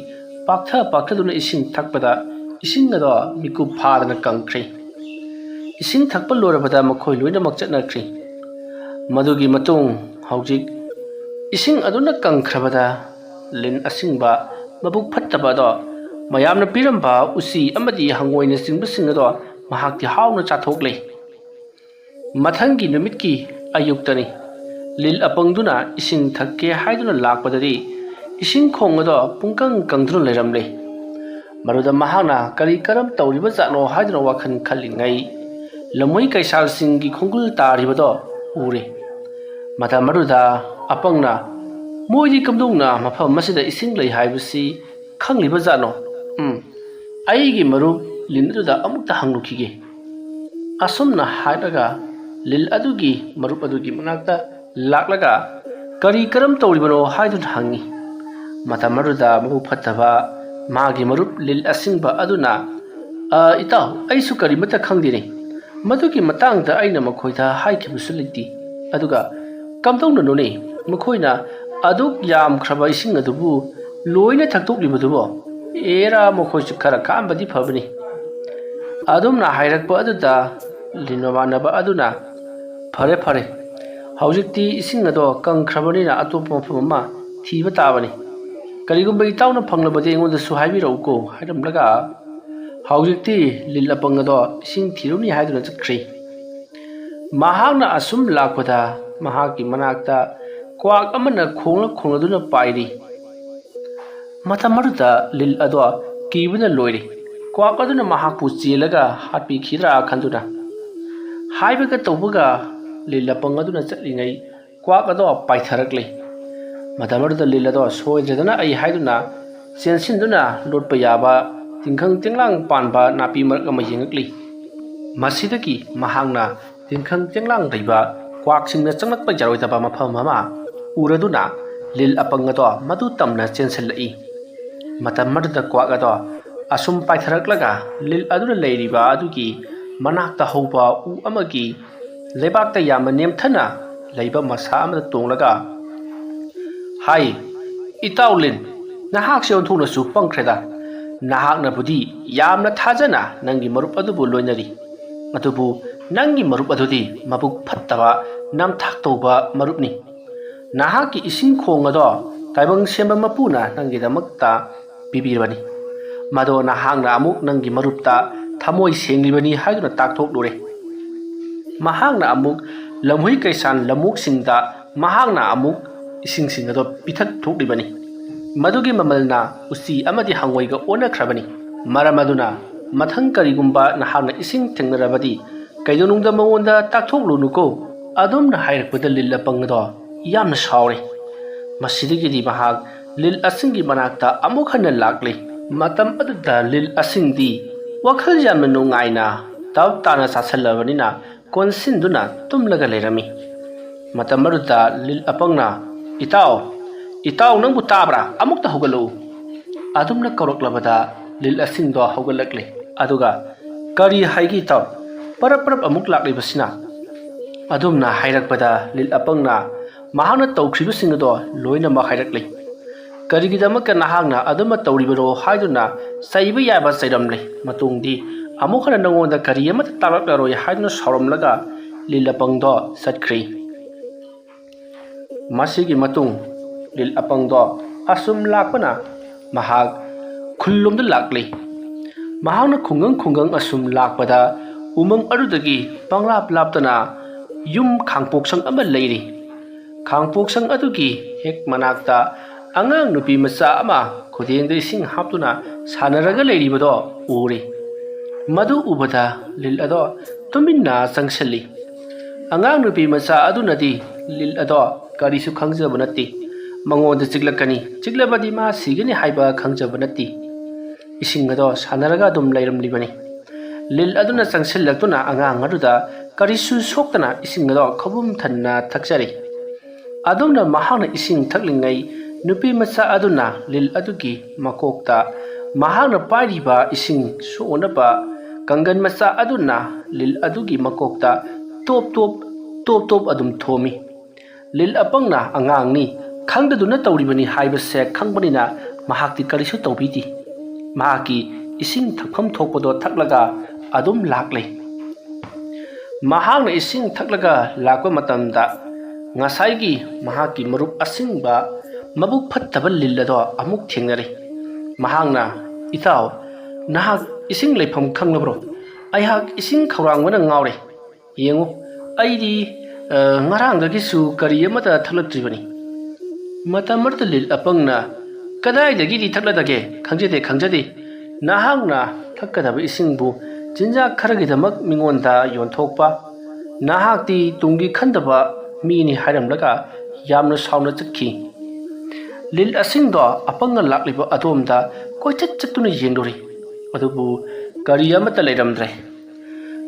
ꯄꯥꯛꯊꯗꯨꯅ ꯏꯁꯤꯡ ꯊꯛꯄꯗ ꯏꯁꯤꯡ ꯑꯗꯣ ꯃꯤꯀꯨꯞ ꯐꯥꯗꯅ ꯀꯪꯈ꯭ꯔꯦ꯫ ꯏꯁꯤꯡ ꯊꯛꯄ ꯂꯣꯏꯔꯕꯗ ꯃꯈꯣꯏ ꯂꯣꯏꯅꯃꯛ ꯆꯠꯅꯈ꯭ꯔꯦ꯫ ꯃꯗꯨꯒꯤ ꯃꯇꯨꯡ ꯍꯧꯖꯤꯛ ꯏꯁꯤꯡ ꯑꯗꯨꯅ ꯀꯪꯈ꯭ꯔꯕꯗ ꯂꯤꯟ ꯑꯁꯤꯡꯕ ꯃꯕꯨꯛ ꯐꯠꯇꯕ ꯑꯗꯣ ꯃꯌꯥꯝꯅ ꯄꯤꯔꯝꯕ ꯎꯆꯤ ꯑꯃꯗꯤ ꯍꯪꯉꯣꯏꯅꯆꯤꯡꯕꯁꯤꯡ ꯑꯗꯣ ꯃꯍꯥꯛꯇꯤ ꯍꯥꯎꯅ ꯆꯥꯊꯣꯛꯂꯦ꯫ ꯃꯊꯪꯒꯤ ꯅꯨꯃꯤꯠꯀꯤ ꯑꯌꯨꯛꯇꯅꯤ꯫ ꯂꯤꯜ ꯑꯄꯪꯗꯨꯅ ꯏꯁꯤꯡ ꯊꯛꯀꯦ ꯍꯥꯏꯗꯨꯅ ꯂꯥꯛꯄꯗꯗꯤ ꯏꯁꯤꯡ ꯈꯣꯡ ꯑꯗꯣ ꯄꯨꯡꯀꯪ ꯀꯪꯗꯨꯅ ꯂꯩꯔꯝꯂꯦ꯫ ꯃꯗꯨꯗ ꯃꯍꯥꯛꯅ ꯀꯔꯝ ꯇꯧꯔꯤꯕꯖꯥꯠꯅꯣ ꯍꯥꯏꯗꯨꯅ ꯋꯥꯈꯜ ꯈꯜꯂꯤꯉꯩ ꯂꯝꯍꯨꯏ ꯀꯩꯁꯥꯜꯁꯤꯡꯒꯤ ꯈꯣꯡꯒꯨꯜ ꯇꯥꯔꯤꯕꯗꯣ ꯎꯔꯦ꯫ ꯃꯇꯝ ꯑꯗꯨꯗ ꯑꯄꯪꯅ "ꯃꯣꯏꯗꯤ ꯀꯝꯗꯧꯅ ꯃꯐꯝ ꯑꯁꯤꯗ ꯏꯁꯤꯡ ꯂꯩ ꯍꯥꯏꯕꯁꯤ ꯈꯪꯂꯤꯕꯖꯥꯠꯅꯣ? ꯑꯩꯒꯤ ꯃꯔꯨꯞ ꯂꯤꯟ ꯑꯗꯨꯗ ꯑꯃꯨꯛꯇ ꯍꯪꯂꯨꯈꯤꯒꯦ." ꯑꯁꯨꯝꯅ ꯍꯥꯏꯔꯒ ꯂꯤꯜ ꯑꯗꯨꯒꯤ ꯃꯔꯨꯞ ꯑꯗꯨꯒꯤ ꯃꯅꯥꯛꯇ ꯂꯥꯛꯂꯒ ꯀꯔꯝ ꯇꯧꯔꯤꯕꯅꯣ ꯍꯥꯏꯗꯨꯅ ꯍꯪꯉꯤ꯫ ꯃꯇꯝ ꯑꯗꯨꯗ ꯃꯕꯨꯛ ꯐꯠꯇꯕ ꯃꯥꯒꯤ ꯃꯔꯨꯞ ꯂꯤꯜ ꯑꯁꯤꯡꯕ ꯑꯗꯨꯅ "ꯏꯇꯥꯎ, ꯑꯩꯁꯨ ꯀꯔꯤꯃꯠꯇ ꯈꯪꯗꯦꯅꯦ꯫ ꯃꯗꯨꯒꯤ ꯃꯇꯥꯡꯗ ꯑꯩꯅ ꯃꯈꯣꯏꯗ ꯍꯥꯏꯈꯤꯕꯁꯨ ꯂꯩꯇꯦ꯫ ꯑꯗꯨꯒ ꯀꯝꯗꯧꯅꯅꯣꯅꯦ ꯃꯈꯣꯏꯅ ꯑꯗꯨꯛ ꯌꯥꯝꯈ꯭ꯔꯕ ꯏꯁꯤꯡ ꯑꯗꯨꯕꯨ ꯂꯣꯏꯅ ꯊꯛꯇꯣꯛꯂꯤꯕꯗꯨꯕꯣ? ꯑꯦꯔꯥ, ꯃꯈꯣꯏꯁꯨ ꯈꯔ ꯈꯥꯛꯑꯝꯕꯗꯤ ꯐꯕꯅꯤ." ꯑꯗꯨꯝꯅ ꯍꯥꯏꯔꯛꯄ ꯑꯗꯨꯗ ꯂꯤꯟ ꯃꯃꯥꯟꯅꯕ ꯑꯗꯨꯅ ꯐꯔꯦ ꯐꯔꯦ ꯍꯧꯖꯤꯛꯇꯤ ꯏꯁꯤꯡ ꯑꯗꯣ ꯀꯪꯈ꯭ꯔꯕꯅꯤꯅ ꯑꯇꯣꯞꯄ ꯃꯐꯝ ꯑꯃ ꯊꯤꯕ ꯇꯥꯕꯅꯤ ꯀꯔꯤꯒꯨꯝꯕ ꯏꯇꯥꯎꯅ ꯐꯪꯂꯕꯗꯤ ꯑꯩꯉꯣꯟꯗꯁꯨ ꯍꯥꯏꯕꯤꯔꯛꯎꯀꯣ ꯍꯥꯏꯔꯝꯂꯒ ꯍꯧꯖꯤꯛꯇꯤ ꯂꯤꯜ ꯑꯄꯪ ꯑꯗꯣ ꯏꯁꯤꯡ ꯊꯤꯔꯨꯅꯤ ꯍꯥꯏꯗꯨꯅ ꯆꯠꯈ꯭ꯔꯦ ꯃꯍꯥꯛꯅ ꯑꯁꯨꯝ ꯂꯥꯛꯄꯗ ꯃꯍꯥꯛꯀꯤ ꯃꯅꯥꯛꯇ ꯀ꯭ꯋꯥꯛ ꯑꯃꯅ ꯈꯣꯡꯂꯗꯨꯅ ꯄꯥꯏꯔꯤ ꯃꯇꯝ ꯑꯗꯨꯗ ꯂꯤꯜ ꯑꯗꯣ ꯀꯤꯕꯅ ꯂꯣꯏꯔꯦ ꯀ꯭ꯋꯥꯛ ꯑꯗꯨꯅ ꯃꯍꯥꯛꯄꯨ ꯆꯦꯜꯂꯒ ꯍꯥꯠꯄꯤꯈꯤꯗ꯭ꯔꯥ ꯈꯟꯗꯨꯅ ꯍꯥꯏꯕꯒ ꯇꯧꯕꯒ ꯂꯤꯜ ꯑꯄꯪ ꯑꯗꯨꯅ ꯆꯠꯂꯤꯉꯩ ꯀ꯭ꯋꯥꯛ ꯑꯗꯣ ꯄꯥꯏꯊꯔꯛꯂꯦ ꯃꯇꯝ ꯑꯗꯨꯗ ꯂꯤꯜ ꯑꯗꯣ ꯁꯣꯏꯗ꯭ꯔꯗꯅ ꯑꯩ ꯍꯥꯏꯗꯨꯅ ꯆꯦꯟꯁꯤꯟꯗꯨꯅ ꯂꯣꯠꯄ ꯌꯥꯕ ꯇꯤꯡꯈꯪ ꯇꯦꯡꯂꯥꯡ ꯄꯥꯟꯕ ꯅꯥꯄꯤ ꯃꯔꯛ ꯑꯃ ꯌꯦꯡꯉꯛꯂꯤ ꯃꯁꯤꯗꯒꯤ ꯃꯍꯥꯛꯅ ꯇꯤꯡꯈꯪ ꯇꯦꯡꯂꯥꯡ ꯂꯩꯕ ꯀ꯭ꯋꯥꯛꯁꯤꯡꯅ ꯆꯪꯂꯛꯄ ꯌꯥꯔꯣꯏꯗꯕ ꯃꯐꯝ ꯑꯃ ꯎꯔꯗꯨꯅ ꯂꯤꯜ ꯑꯄꯪ ꯑꯗꯣ ꯃꯗꯨ ꯇꯝꯅ ꯆꯦꯟꯁꯤꯜꯂꯛꯏ ꯃꯇꯝ ꯑꯗꯨꯗ ꯀ꯭ꯋꯥꯛ ꯑꯗꯣ ꯑꯁꯨꯝ ꯄꯥꯏꯊꯔꯛꯂꯒ ꯂꯤꯜ ꯑꯗꯨꯅ ꯂꯩꯔꯤꯕ ꯑꯗꯨꯒꯤ ꯃꯅꯥꯛꯇ ꯍꯧꯕ ꯎ ꯑꯃꯒꯤ ꯂꯩꯕꯥꯛꯇ ꯌꯥꯝꯅ ꯅꯦꯝꯊꯅ ꯂꯩꯕ ꯃꯁꯥ ꯑꯃꯗ ꯇꯣꯡꯂꯒ ꯍꯥꯏ ꯏꯇꯥꯎ ꯂꯤꯟ ꯅꯍꯥꯛꯁꯦ ꯑꯣꯟꯊꯣꯛꯅꯁꯨ ꯄꯪꯈ꯭ꯔꯦꯗ ꯅꯍꯥꯛꯅꯕꯨꯗꯤ ꯌꯥꯝꯅ ꯊꯥꯖꯅ ꯅꯪꯒꯤ ꯃꯔꯨꯞ ꯑꯗꯨꯕꯨ ꯂꯣꯏꯅꯔꯤ ꯑꯗꯨꯕꯨ ꯅꯪꯒꯤ ꯃꯔꯨꯞ ꯑꯗꯨꯗꯤ ꯃꯕꯨꯛ ꯐꯠꯇꯕ ꯅꯝꯊꯥꯛ ꯇꯧꯕ ꯃꯔꯨꯞꯅꯤ ꯅꯍꯥꯛꯀꯤ ꯏꯁꯤꯡ ꯈꯣꯡ ꯑꯗꯣ ꯇꯥꯏꯕꯪ ꯁꯦꯝꯕ ꯃꯄꯨꯅ ꯅꯪꯒꯤꯗꯃꯛꯇ ꯄꯤꯕꯤꯔꯕꯅꯤ ꯃꯗꯣ ꯅꯍꯥꯛꯅ ꯑꯃꯨꯛ ꯅꯪꯒꯤ ꯃꯔꯨꯞꯇ ꯊꯃꯣꯏ ꯁꯦꯡꯂꯤꯕꯅꯤ ꯍꯥꯏꯗꯨꯅ ꯇꯥꯛꯊꯣꯛꯂꯨꯔꯦ ꯃꯍꯥꯛꯅ ꯑꯃꯨꯛ ꯂꯝꯍꯨꯏ ꯀꯩꯁꯥꯟ ꯂꯝꯃꯨꯛꯁꯤꯡꯗ ꯃꯍꯥꯛꯅ ꯑꯃꯨꯛ ꯏꯁꯤꯡꯁꯤꯡ ꯑꯗꯣ ꯄꯤꯊꯛ ꯊꯣꯛꯂꯤꯕꯅꯤ ꯃꯗꯨꯒꯤ ꯃꯃꯜꯅ ꯎꯆꯤ ꯑꯃꯗꯤ ꯍꯪꯉꯣꯏꯒ ꯑꯣꯟꯅꯈ꯭ꯔꯕꯅꯤ ꯃꯔꯝ ꯑꯗꯨꯅ ꯃꯊꯪ ꯀꯔꯤꯒꯨꯝꯕ ꯅꯍꯥꯛꯅ ꯏꯁꯤꯡ ꯊꯦꯡꯅꯔꯕꯗꯤ ꯀꯩꯗꯧꯅꯨꯡꯗ ꯃꯉꯣꯟꯗ ꯇꯥꯛꯊꯣꯛꯂꯨꯅꯨꯀꯣ ꯑꯗꯨꯝꯅ ꯍꯥꯏꯔꯛꯄꯗ ꯂꯤꯜ ꯑꯄꯪ ꯑꯗꯣ ꯌꯥꯝꯅ ꯁꯥꯎꯔꯦ ꯃꯁꯤꯗꯒꯤꯗꯤ ꯃꯍꯥꯛ ꯂꯤꯜ ꯑꯁꯤꯡꯒꯤ ꯃꯅꯥꯛꯇ ꯑꯃꯨꯛ ꯍꯟꯅ ꯂꯥꯛꯂꯦ ꯃꯇꯝ ꯑꯗꯨꯗ ꯂꯤꯜ ꯑꯁꯤꯡꯗꯤ ꯋꯥꯈꯜ ꯌꯥꯝꯅ ꯅꯨꯡꯉꯥꯏꯅ ꯇꯞ ꯇꯥꯅ ꯆꯥꯁꯜꯂꯕꯅꯤꯅ ꯀꯣꯟꯁꯤꯟꯗꯨꯅ ꯇꯨꯝꯂꯒ ꯂꯩꯔꯝꯃꯤ ꯃꯇꯝ ꯑꯗꯨꯗ ꯂꯤꯜ ꯑꯄꯪꯅ ꯏꯇꯥꯎ ꯅꯪꯕꯨ ꯇꯥꯕ꯭ꯔꯥ ꯑꯃꯨꯛꯇ ꯍꯧꯒꯠꯂꯛꯎ ꯑꯗꯨꯝꯅ ꯀꯧꯔꯛꯂꯕꯗ ꯂꯤꯜ ꯑꯁꯤꯡꯗꯣ ꯍꯧꯒꯠꯂꯛꯂꯦ ꯑꯗꯨꯒ ꯀꯔꯤ ꯍꯥꯏꯒꯦ ꯏꯇꯥꯎ ꯄꯔꯞ ꯄꯔꯞ ꯑꯃꯨꯛ ꯂꯥꯛꯂꯤꯕꯁꯤꯅ ꯑꯗꯨꯝꯅ ꯍꯥꯏꯔꯛꯄꯗ ꯂꯤꯜ ꯑꯄꯪꯅ ꯃꯍꯥꯛꯅ ꯇꯧꯈ꯭ꯔꯤꯕꯁꯤꯡ ꯑꯗꯣ ꯂꯣꯏꯅꯃꯛ ꯍꯥꯏꯔꯛꯂꯤ ꯀꯔꯤꯒꯤꯗꯃꯛꯇ ꯅꯍꯥꯛꯅ ꯑꯗꯨꯃ ꯇꯧꯔꯤꯕꯅꯣ ꯍꯥꯏꯗꯨꯅ ꯆꯩꯕ ꯌꯥꯕ ꯆꯩꯔꯝꯂꯦ ꯃꯇꯨꯡꯗꯤ ꯑꯃꯨꯛ ꯍꯟꯅ ꯅꯉꯣꯟꯗ ꯀꯔꯤ ꯑꯃꯠꯇ ꯇꯥꯛꯂꯛꯂꯔꯣꯏ ꯍꯥꯏꯗꯨꯅ ꯁꯥꯎꯔꯝꯂꯒ ꯂꯤꯜ ꯑꯄꯪꯗꯣ ꯆꯠꯈ꯭ꯔꯤ ꯃꯁꯤꯒꯤ ꯃꯇꯨꯡ ꯂꯤꯜ ꯑꯄꯪꯗꯣ ꯑꯁꯨꯝ ꯂꯥꯛꯄꯅ ꯃꯍꯥꯛ ꯈꯨꯜꯂꯣꯝꯗ ꯂꯥꯛꯂꯤ ꯃꯍꯥꯛꯅ ꯈꯨꯡꯒꯪ ꯑꯁꯨꯝ ꯂꯥꯛꯄꯗ ꯎꯃꯪ ꯑꯗꯨꯗꯒꯤ ꯄꯪꯂꯥꯞ ꯂꯥꯞꯇꯅ ꯌꯨꯝ ꯈꯥꯡꯄꯣꯛꯁꯪ ꯑꯃ ꯂꯩꯔꯤ ꯈꯥꯡꯄꯣꯛꯁꯪ ꯑꯗꯨꯒꯤ ꯍꯦꯛ ꯃꯅꯥꯛꯇ ꯑꯉꯥꯡ ꯅꯨꯄꯤ ꯃꯆꯥ ꯑꯃ ꯈꯨꯗꯦꯡꯗ ꯏꯁꯤꯡ ꯍꯥꯞꯇꯨꯅ ꯁꯥꯟꯅꯔꯒ ꯂꯩꯔꯤꯕꯗꯣ ꯎꯔꯦ ꯃꯗꯨ ꯎꯕꯗ ꯂꯤꯜ ꯑꯗꯣ ꯇꯨꯃꯤꯟꯅ ꯆꯪꯁꯤꯜꯂꯤ ꯑꯉꯥꯡ ꯅꯨꯄꯤ ꯃꯆꯥ ꯑꯗꯨꯅꯗꯤ ꯂꯤꯜ ꯑꯗꯣ ꯀꯔꯤꯁꯨ ꯈꯪꯖꯕ ꯅꯠꯇꯦ ꯃꯉꯣꯟꯗ ꯆꯤꯛꯂꯛꯀꯅꯤ ꯆꯤꯛꯂꯕꯗꯤ ꯃꯥ ꯁꯤꯒꯅꯤ ꯍꯥꯏꯕ ꯈꯪꯖꯕ ꯅꯠꯇꯦ ꯏꯁꯤꯡ ꯑꯗꯣ ꯁꯥꯟꯅꯔꯒ ꯑꯗꯨꯝ ꯂꯩꯔꯝꯂꯤꯕꯅꯤ ꯂꯤꯜ ꯑꯗꯨꯅ ꯆꯪꯁꯤꯜꯂꯛꯇꯨꯅ ꯑꯉꯥꯡ ꯑꯗꯨꯗ ꯀꯔꯤꯁꯨ ꯁꯣꯛꯇꯅ ꯏꯁꯤꯡ ꯑꯗꯣ ꯈꯧꯕꯨꯝ ꯊꯟꯅ ꯊꯛꯆꯔꯤ ꯑꯗꯨꯝꯅ ꯃꯍꯥꯛꯅ ꯏꯁꯤꯡ ꯊꯛꯂꯤꯉꯩ ꯅꯨꯄꯤ ꯃꯆꯥ ꯑꯗꯨꯅ ꯂꯤꯜ ꯑꯗꯨꯒꯤ ꯃꯀꯣꯛꯇ ꯃꯍꯥꯛꯅ ꯄꯥꯏꯔꯤꯕ ꯏꯁꯤꯡ ꯁꯣꯛꯅꯕ ꯀꯪꯒꯟ ꯃꯆꯥ ꯑꯗꯨꯅ ꯂꯤꯜ ꯑꯗꯨꯒꯤ ꯃꯀꯣꯛꯇ ꯇꯣꯞ ꯑꯗꯨꯝ ꯊꯣꯝꯃꯤ ꯂꯤꯜ ꯑꯄꯪꯅ ꯑꯉꯥꯡꯅꯤ ꯈꯪꯗꯗꯨꯅ ꯇꯧꯔꯤꯕꯅꯤ ꯍꯥꯏꯕꯁꯦ ꯈꯪꯕꯅꯤꯅ ꯃꯍꯥꯛꯇꯤ ꯀꯔꯤꯁꯨ ꯇꯧꯕꯤꯗꯦ ꯃꯍꯥꯛꯀꯤ ꯏꯁꯤꯡ ꯊꯛꯐꯝ ꯊꯣꯛꯄꯗꯣ ꯊꯛꯂꯒ ꯑꯗꯨꯝ ꯂꯥꯛꯂꯦ ꯃꯍꯥꯛꯅ ꯏꯁꯤꯡ ꯊꯛꯂꯒ ꯂꯥꯛꯄ ꯃꯇꯝꯗ ꯉꯁꯥꯏꯒꯤ ꯃꯍꯥꯛꯀꯤ ꯃꯔꯨꯞ ꯑꯁꯤꯡꯕ ꯃꯕꯨꯛ ꯐꯠꯇꯕ ꯂꯤꯜ ꯑꯗꯣ ꯑꯃꯨꯛ ꯊꯦꯡꯅꯔꯦ ꯃꯍꯥꯛꯅ ꯏꯇꯥꯎ ꯅꯍꯥꯛ ꯏꯁꯤꯡ ꯂꯩꯐꯝ ꯈꯪꯂꯕ꯭ꯔꯣ ꯑꯩꯍꯥꯛ ꯏꯁꯤꯡ ꯈꯧꯔꯥꯡꯕꯅ ꯉꯥꯎꯔꯦ ꯌꯦꯡꯉꯨ ꯑꯩꯗꯤ ꯉꯔꯥꯡꯗꯒꯤꯁꯨ ꯀꯔꯤ ꯑꯃꯠꯇ ꯊꯛꯂꯛꯇ꯭ꯔꯤꯕꯅꯤ ꯃꯇꯝ ꯑꯗꯨꯗ ꯂꯤꯜ ꯑꯄꯪꯅ ꯀꯗꯥꯏꯗꯒꯤꯗꯤ ꯊꯛꯂꯗꯒꯦ ꯈꯪꯖꯗꯦ ꯅꯍꯥꯛꯅ ꯊꯛꯀꯗꯕ ꯏꯁꯤꯡꯕꯨ ꯆꯤꯟꯖꯥꯛ ꯈꯔꯒꯤꯗꯃꯛ ꯃꯤꯉꯣꯟꯗ ꯌꯣꯟꯊꯣꯛꯄ ꯅꯍꯥꯛꯇꯤ ꯇꯨꯡꯒꯤ ꯈꯟꯗꯕ ꯃꯤꯅꯤ ꯍꯥꯏꯔꯝꯂꯒ ꯌꯥꯝꯅ ꯁꯥꯎꯅ ꯆꯠꯈꯤ ꯂꯤꯜ ꯑꯁꯤꯡꯗꯣ ꯑꯄꯪꯅ ꯂꯥꯛꯂꯤꯕ ꯑꯗꯣꯝꯗ ꯀꯣꯏꯆꯠ ꯆꯠꯇꯨꯅ ꯌꯦꯡꯂꯨꯔꯤ ꯑꯗꯨꯕꯨ ꯀꯔꯤ ꯑꯃꯠꯇ ꯂꯩꯔꯝꯗ꯭ꯔꯦ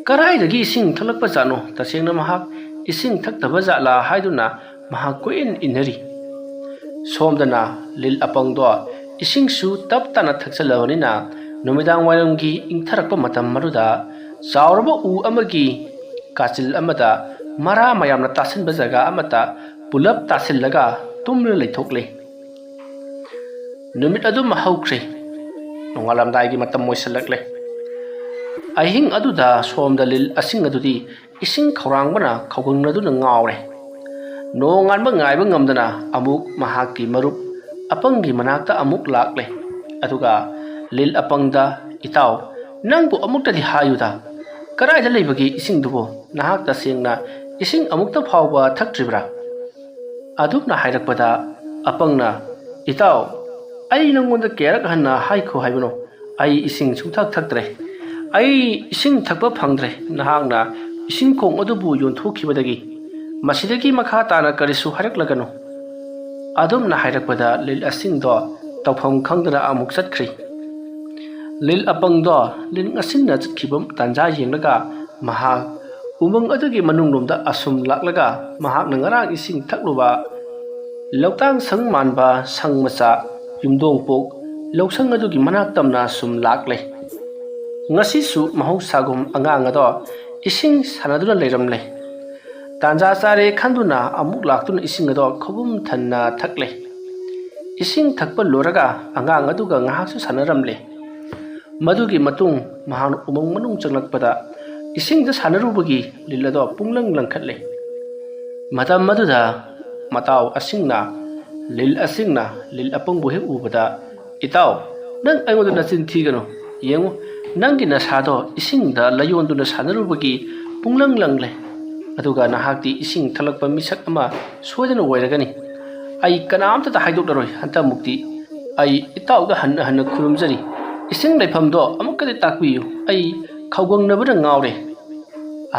ꯀꯔꯥꯏꯗꯒꯤ ꯏꯁꯤꯡ ꯊꯛꯂꯛꯄ ꯖꯥꯠꯅꯣ ꯇꯁꯦꯡꯅ ꯃꯍꯥꯛ ꯏꯁꯤꯡ ꯊꯛꯇꯕ ꯖꯥꯠꯂꯥ ꯍꯥꯏꯗꯨꯅ ꯃꯍꯥꯛ ꯀꯣꯏꯏꯟ ꯏꯟꯅꯔꯤ ꯁꯣꯝꯗꯅ ꯂꯤꯜ ꯑꯄꯪꯗꯣ ꯏꯁꯤꯡꯁꯨ ꯇꯞ ꯇꯥꯅ ꯊꯛꯆꯜꯂꯕꯅꯤꯅ ꯅꯨꯃꯤꯗꯥꯡ ꯋꯥꯏꯔꯝꯒꯤ ꯏꯪꯊꯔꯛꯄ ꯃꯇꯝ ꯑꯗꯨꯗ ꯆꯥꯎꯔꯕ ꯎ ꯑꯃꯒꯤ ꯀꯥꯆꯤꯜ ꯑꯃꯗ ꯃꯔꯥ ꯃꯌꯥꯝꯅ ꯇꯥꯁꯤꯟꯕ ꯖꯒꯥ ꯑꯃꯗ ꯄꯨꯂꯞ ꯇꯥꯁꯤꯜꯂꯒ ꯇꯨꯝꯂ ꯂꯩꯊꯣꯛꯂꯦ ꯅꯨꯃꯤꯠ ꯑꯗꯨꯃ ꯍꯧꯈ꯭ꯔꯦ ꯅꯣꯡꯉꯥꯜꯂꯝꯗꯥꯏꯒꯤ ꯃꯇꯝ ꯑꯣꯏꯁꯜꯂꯛꯂꯦ ꯑꯍꯤꯡ ꯑꯗꯨꯗ ꯁꯣꯝꯗ ꯂꯤꯜ ꯑꯁꯤꯡ ꯑꯗꯨꯗꯤ ising khawrangbana khawgangnaduna ngawre nonganba ngaiba ngamdana amuk mahakki marup apanggi manakta amuk lakle aduga lil apangda itaw nangbu amuktadi hayuda karaida leibagi ising dubo nahak tasengna ising amukta phawba thaktribra adukna hairakpada apangna itaw ai nangonda kerak hanna haikho haibano ai ising sungthak thaktre ai ising thakpa phangdre nahakna ising khong adubu yonthokibadagi masidagi makha tana karisu haraklagano adumna hairakpada lil asing do tawpham khangdana amuk satkhri lil apang do lil ngasinna chikhibam tanja yenglaga mahak umang adugi manunglomda asum laklaga mahak nangarang ising thakluba lautang sang manba sang macha yumdong pok lausang adugi manak tamna sum lakle ngasi su mahausagum angang ado ising sanaduna leiramle tanja sare khanduna amuk laktuna ising ado khobum thanna thakle ising thakpa loraga angang aduga ngahaksu sanaramle madugi matung mahan umang manung changlakpada ising da sanarubagi lilado punglang langkhatle matam maduda mataw asingna lil apang buhe ubada itaw nang ayngoda nasin thigano yengo nangi nasado ising da layonduna sanarubagi punglang langle aduga nahakti ising thalakpa misak ama soidana wairagani ai kanamta ta haidoklaroi hanta mukti ai itaw ga hanna khurumjari ising leifamdo amukadi takbiyu ai khawgangnabada ngawre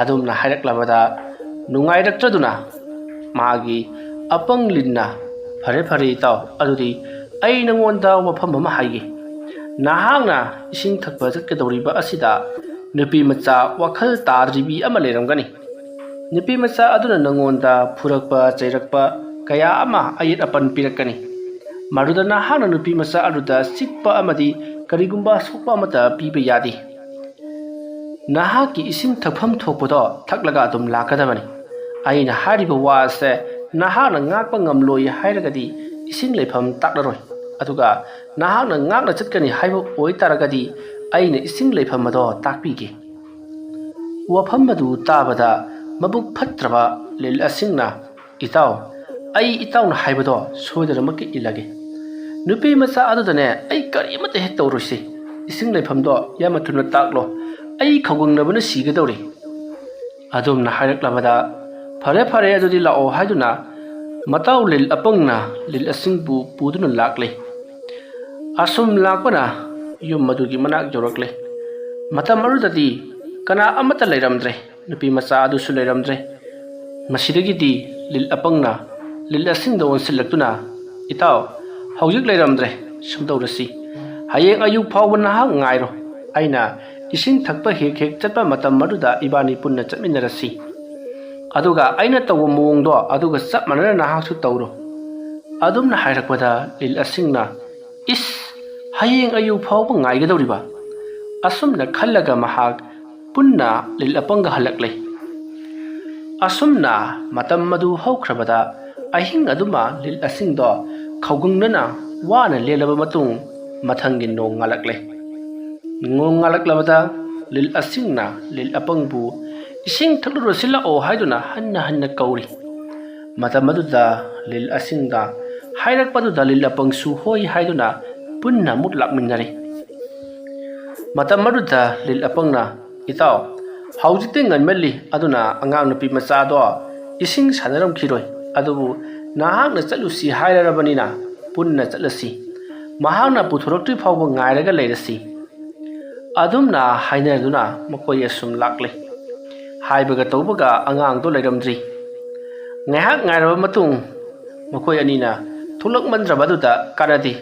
adumna hairaklabada nungairakraduna magi apang linna fare itaw adudi ai nangonda wafam ama haige nahangna ising thakpa jatkadoriba asida nupi macha wakhal tadribi ama leramgani nupi macha aduna nangonda phurakpa chairakpa kaya ama ayit apan pirakani maruda nahangna nupi macha aluda sikpa amadi karigumba sokpa amata piba yadi nahaki ising thakpham thokpado thaklaga adum lakadamani aina hariba wase nahana ngakpa ngamloi hairagadi ising leifam taklaroi aduga nahana ngakna chatkani haiba oitaragadi aina ising leifam ado takpige wafam adu tabada mabuk phatraba lil asingna itaw ai itawna haibado soidaramaki ilage nupi macha adudane ai karimata he tawrusi ising leifamdo yamathuna taklo ai khawgangnabana sigadawri adumna hairaklamada fare adudi lao haiduna mataw lil apangna lil asingbu puduna lakle asum lakpana yum madugi manak jorakle matam arudadi kana amata leiramdre nupi macha adusu leiramdre masidagidi lil apangna lil asingda onsilaktuna itaw haujik leiramdre sumdawrasi hayeng ayuk phawba nahak ngairo aina ising thakpa hek chatpa matam maduda ibani punna chatminarasi aduga aina tawa muongdo aduga chap manana nahaksu tawro adumna hairakpada lil asingna is hayeng ayu phawba ngaigadawriba asumna khallaga mahak punna lil apanga halakle asumna matam madu haukrabada ahing aduma lil asingdo khawgangnana wana lelaba matung mathangi nong ngalakle ngong ngalaklabada lil asingna lil apangbu ising thakluro sila o haiduna hanna kauri matamaduda lil asingda hairakpaduda lil apangsu hoi haiduna punna mutlak minnari matamaduda lil apangna itaw haujite nganmeli aduna angang nupi macha do ising sanaram khiroi adubu nahakna chalusi hairarabanina punna chalasi mahakna puthurakti phawba ngairaga leirasi adumna hainaduna makoi asum lakle haibaga tawbaga angang do leiramdri ngahak ngairaba matung makoi anina thulak mandrabaduda kanadi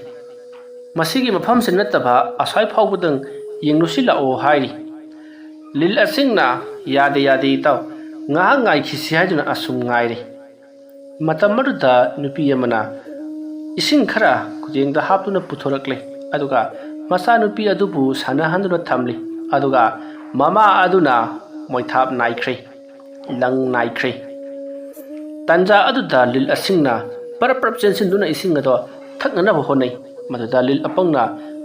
masigi mafam sinnattaba asai phawbudang yenglusila o hairi lil asingna yade taw ngahak ngai khisi haiduna asum ngaire matamaduda nupi amana ising khara kujengda haptuna puthorakle aduga masa nupi adubu sanahanduna thamli aduga mama aduna moithap naikhre lang naikhre tanja aduda lil asingna parap chensinduna ising ado thaknana bo honai maduda lil apangna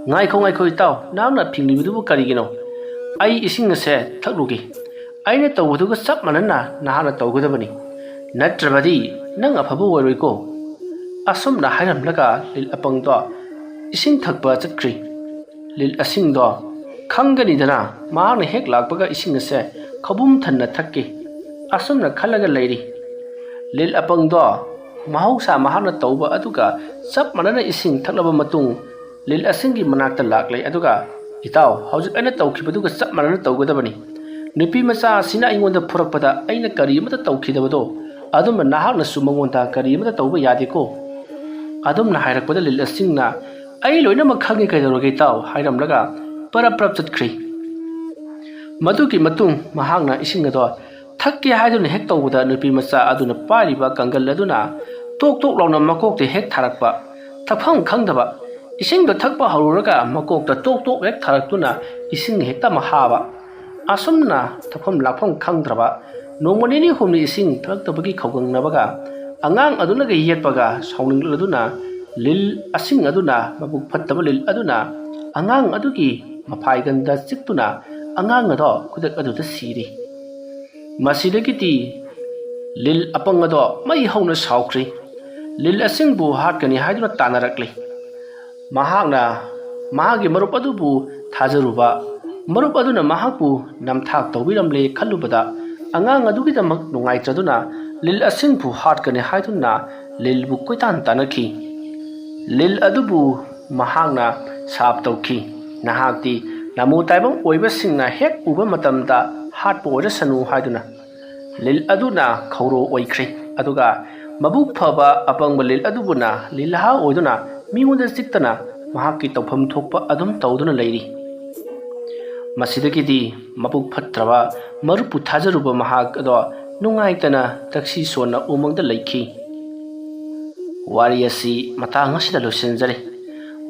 ngai khoi taw namna phingli bidu karigino ai ising se thaklugi ꯑꯩꯅ ꯇꯧꯕꯗꯨꯒ ꯆꯞ ꯃꯥꯟꯅꯅ ꯅꯍꯥꯛꯅ ꯇꯧꯒꯗꯕꯅꯤ, ꯅꯠꯇ꯭ꯔꯕꯗꯤ ꯅꯪ ꯑꯐꯕ ꯑꯣꯏꯔꯣꯏꯀꯣ꯫ ꯑꯁꯨꯝꯅ ꯍꯥꯏꯔꯝꯂꯒ ꯂꯤꯜ ꯑꯄꯪꯗꯣ ꯏꯁꯤꯡ ꯊꯛꯄ ꯆꯠꯈ꯭ꯔꯤ꯫ ꯂꯤꯜ ꯑꯁꯤꯡꯗꯣ ꯈꯪꯒꯅꯤꯗꯅ ꯃꯍꯥꯛꯅ ꯍꯦꯛ ꯂꯥꯛꯄꯒ ꯏꯁꯤꯡ ꯑꯁꯦ ꯈꯧꯕꯨꯝ ꯊꯟꯅ ꯊꯛꯀꯦ ꯑꯁꯨꯝꯅ ꯈꯜꯂꯒ ꯂꯩꯔꯤ꯫ ꯂꯤꯜ ꯑꯄꯪꯗꯣ ꯃꯍꯧꯁꯥ ꯃꯍꯥꯛꯅ ꯇꯧꯕ ꯑꯗꯨꯒ ꯆꯞ ꯃꯥꯟꯅꯅ ꯏꯁꯤꯡ ꯊꯛꯂꯕ ꯃꯇꯨꯡ ꯂꯤꯜ ꯑꯁꯤꯡꯒꯤ ꯃꯅꯥꯛꯇ ꯂꯥꯛꯂꯦ ꯑꯗꯨꯒ ꯏꯇꯥꯎ, ꯍꯧꯖꯤꯛ ꯑꯩꯅ ꯇꯧꯈꯤꯕꯗꯨꯒ ꯆꯞ ꯃꯥꯟꯅꯅ ꯇꯧꯒꯗꯕꯅꯤ꯫ ꯅꯨꯄꯤ ꯃꯆꯥ ꯑꯁꯤꯅ ꯑꯩꯉꯣꯟꯗ ꯐꯨꯔꯛꯄꯗ ꯑꯩꯅ ꯀꯔꯤ ꯑꯃꯠꯇ ꯇꯧꯈꯤꯗꯕꯗꯣ ꯑꯗꯨꯝꯅ ꯅꯍꯥꯛꯅꯁꯨ ꯃꯉꯣꯟꯗ ꯀꯔꯤ ꯑꯃꯠꯇ ꯇꯧꯕ ꯌꯥꯗꯦꯀꯣ꯫ ꯑꯗꯨꯝꯅ ꯍꯥꯏꯔꯛꯄꯗ ꯂꯤꯜ ꯑꯁꯤꯡꯅ ꯑꯩ ꯂꯣꯏꯅꯃꯛ ꯈꯪꯉꯦ ꯀꯩꯗꯧꯔꯒꯦ ꯏꯇꯥꯎ ꯍꯥꯏꯔꯝꯂꯒ ꯄꯔꯞ ꯄꯔꯞ ꯆꯠꯈ꯭ꯔꯤ꯫ ꯃꯗꯨꯒꯤ ꯃꯇꯨꯡ ꯃꯍꯥꯛꯅ ꯏꯁꯤꯡ ꯑꯗꯣ ꯊꯛꯀꯦ ꯍꯥꯏꯗꯨꯅ ꯍꯦꯛ ꯇꯧꯕꯗ ꯅꯨꯄꯤ ꯃꯆꯥ ꯑꯗꯨꯅ ꯄꯥꯏꯔꯤꯕ ꯀꯪꯒꯜ ꯑꯗꯨꯅ ꯇꯣꯛ ꯇꯣꯛ ꯂꯥꯎꯅ ꯃꯀꯣꯛꯇ ꯍꯦꯛ ꯊꯥꯔꯛꯄ, ꯊꯛꯐꯝ ꯈꯪꯗꯕ ꯏꯁꯤꯡꯗꯣ ꯊꯛꯄ ꯍꯧꯔꯨꯔꯒ ꯃꯀꯣꯛꯇ ꯇꯣꯛ ꯇꯣꯛ ꯍꯦꯛ ꯊꯥꯔꯛꯇꯨꯅ ꯏꯁꯤꯡ ꯍꯦꯛꯇ ꯃꯍꯥꯕ꯫ ꯑꯁꯨꯝꯅ ꯊꯛꯐꯝ ꯂꯥꯛꯐꯝ ꯈꯪꯗ꯭ꯔꯕ ꯅꯣꯡꯃ ꯅꯤꯅꯤ ꯍꯨꯝꯅꯤ ꯏꯁꯤꯡ ꯊꯛꯇꯕꯒꯤ ꯈꯧꯒꯪꯅꯕꯒ ꯑꯉꯥꯡ ꯑꯗꯨꯅꯒ ꯌꯦꯠꯄꯒ ꯁꯥꯎꯅꯤꯡꯂꯗꯨꯅ ꯂꯤꯜ ꯑꯁꯤꯡ ꯑꯗꯨꯅ ꯃꯕꯨꯛ ꯐꯠꯇꯕ ꯂꯤꯜ ꯑꯗꯨꯅ ꯑꯉꯥꯡ ꯑꯗꯨꯒꯤ ꯃꯐꯥꯏꯒꯟꯗ ꯆꯤꯛꯇꯨꯅ ꯑꯉꯥꯡ ꯑꯗꯣ ꯈꯨꯗꯛ ꯑꯗꯨꯗ ꯁꯤꯔꯤ꯫ ꯃꯁꯤꯗꯒꯤꯗꯤ ꯂꯤꯜ ꯑꯄꯪ ꯑꯗꯣ ꯃꯩ ꯍꯧꯅ ꯁꯥꯎꯈ꯭ꯔꯤ꯫ ꯂꯤꯜ ꯑꯁꯤꯡꯕꯨ ꯍꯥꯠꯀꯅꯤ ꯍꯥꯏꯗꯨꯅ ꯇꯥꯟꯅꯔꯛꯂꯤ꯫ ꯃꯍꯥꯛꯅ ꯃꯍꯥꯛꯀꯤ ꯃꯔꯨꯞ ꯑꯗꯨꯕꯨ ꯊꯥꯖꯔꯨꯕ, ꯃꯔꯨꯞ ꯑꯗꯨꯅ ꯃꯍꯥꯛꯄꯨ ꯅꯝꯊꯥꯛ ꯇꯧꯕꯤꯔꯝꯂꯦ ꯈꯜꯂꯨꯕꯗ ꯑꯉꯥꯡ ꯑꯗꯨꯒꯤꯗꯃꯛ ꯅꯨꯡꯉꯥꯏꯇ꯭ꯔꯗꯨꯅ ꯂꯤꯜ ꯑꯁꯤꯡꯕꯨ ꯍꯥꯠꯀꯅꯤ ꯍꯥꯏꯗꯨꯅ ꯂꯤꯜꯕꯨ ꯀꯣꯏꯇꯥꯟ ꯇꯥꯟꯅꯈꯤ꯫ ꯂꯤꯜ ꯑꯗꯨꯕꯨ ꯃꯍꯥꯛꯅ ꯁꯥꯞ ꯇꯧꯈꯤ, ꯅꯍꯥꯛꯇꯤ ꯂꯝꯃꯨ ꯇꯥꯏꯕꯪ ꯑꯣꯏꯕꯁꯤꯡꯅ ꯍꯦꯛ ꯎꯕ ꯃꯇꯝꯗ ꯍꯥꯠꯄ ꯑꯣꯏꯔꯁꯅꯨ ꯍꯥꯏꯗꯨꯅ꯫ ꯂꯤꯜ ꯑꯗꯨꯅ ꯈꯧꯔꯣ ꯑꯣꯏꯈ꯭ꯔꯦ ꯑꯗꯨꯒ ꯃꯕꯨꯛ ꯐꯕ ꯑꯄꯪꯕ ꯂꯤꯜ ꯑꯗꯨꯕꯨꯅ ꯂꯤꯜꯍꯥ ꯑꯣꯏꯗꯨꯅ ꯃꯤꯉꯣꯟꯗ ꯆꯤꯛꯇꯅ ꯃꯍꯥꯛꯀꯤ ꯇꯧꯐꯝ ꯊꯣꯛꯄ ꯑꯗꯨꯝ ꯇꯧꯗꯨꯅ ꯂꯩꯔꯤ꯫ ꯃꯁꯤꯗꯒꯤꯗꯤ ꯃꯕꯨꯛ ꯐꯠꯇ꯭ꯔꯕ ꯃꯔꯨꯞꯄꯨ ꯊꯥꯖꯔꯨꯕ ꯃꯍꯥꯛ ꯑꯗꯣ ꯅꯨꯡꯉꯥꯏꯇꯅ ꯇꯛꯁꯤ ꯁꯣꯟꯅ ꯎꯃꯪꯗ ꯂꯩꯈꯤ꯫ ꯋꯥꯔꯤ ꯑꯁꯤ ꯃꯇꯥꯡ ꯑꯁꯤꯗ ꯂꯣꯏꯁꯤꯟꯖꯔꯦ꯫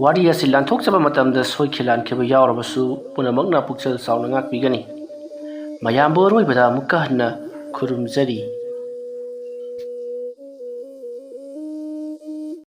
ꯋꯥꯔꯤ ꯑꯁꯤ ꯂꯥꯟꯊꯣꯛꯆꯕ ꯃꯇꯝꯗ ꯁꯣꯏꯈꯤ ꯂꯥꯟꯈꯤꯕ ꯌꯥꯎꯔꯕꯁꯨ ꯄꯨꯝꯅꯃꯛꯅ ꯄꯨꯛꯆꯦꯜ ꯆꯥꯎꯅ ꯉꯥꯛꯄꯤꯒꯅꯤ꯫ ꯃꯌꯥꯝꯕꯨ ꯑꯔꯣꯏꯕꯗ ꯑꯃꯨꯛꯀ ꯍꯟꯅ ꯈꯨꯔꯨꯝꯖꯔꯤ꯫